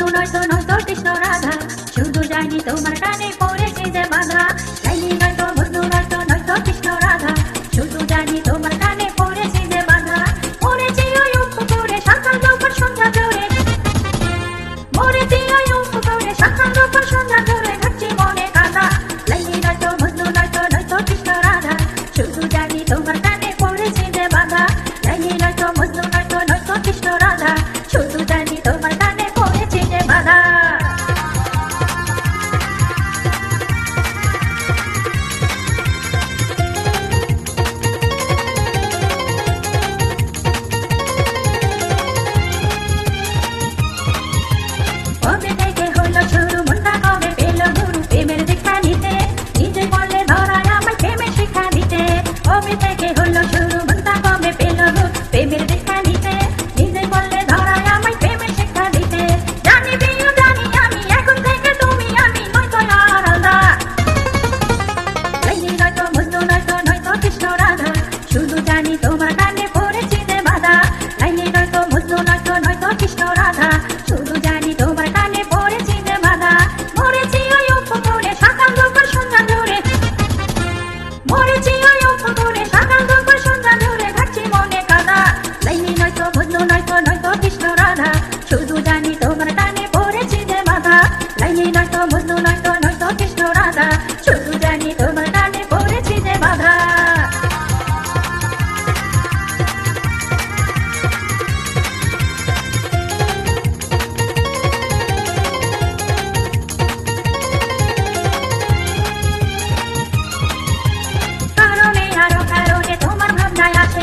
মজনু নয়তো নয়তো কৃষ্ণ রাধা, শুধু জানি তোমার কানে পড়েছে যে বাধা। লাইলি নয়তো মজনু নয়তো নয়তো কৃষ্ণ রাধা, শুধু জানি তোমার কানে পড়েছে যে বাধা। মরেছি ওই পুকুরে সকাল দুপুর সন্ধ্যা ধরে, মরেছি ওই পুকুরে সকাল দুপুর সন্ধ্যা ধরে, ঘাটছি মনে কাদা। লাইলি নয়তো মজনু নয়তো নয়তো কৃষ্ণ রাধা, শুধু জানি তোমার কানে পড়েছে যে বাধা। লাইলি নয়তো মজনু নয়তো নয়তো কৃষ্ণ রাধা, শুধু জানি তোমার কানে পড়েছে যে বাধা। কবে থেকে হলো শুরু মনটা কবে পেল গুরু প্রেমের দীক্ষা নিতে, নিজে বললে ধরায় আমায় প্রেমের শিক্ষা দিতে। কবে থেকে হলো শুরু মনটা কবে পেল গুরু প্রেমের দীক্ষা নিতে, নিজে বললে ধরায় আমায় প্রেমের শিক্ষা দিতে। জানি প্রিয় জানি আমি এখন থেকে তুমি আমি নয়তো আর আলাদা। লাইলি নয়তো মজনু নয়তো নয়তো কৃষ্ণ রাধা, শুধু জানি তোমার কানে পড়েছে যে বাধা। লাইলি নয়তো মজনু নয়তো নয়তো কৃষ্ণ রাধা, শুধু জানি তোমার কানে পড়েছে যে বাধা। মরেছি ওই পুকুরে সকাল দুপুর সন্ধ্যা ধরে, মরেছি ওই পুকুরে সকাল দুপুর সন্ধ্যা ধরে, ঘাটছি মনে কাদা। লাইলি নয়তো মজনু নয়তো নয়তো কৃষ্ণ রাধা, শুধু জানি তোমার কানে পড়েছে যে বাধা। লাইলি নয়তো মজনু নয়তো নয়তো কৃষ্ণ রাধা, শুধু জানি তোমার কানে পড়েছে যে বাধা। কারণে আরো কারণে তোমার ভাবনায় আসে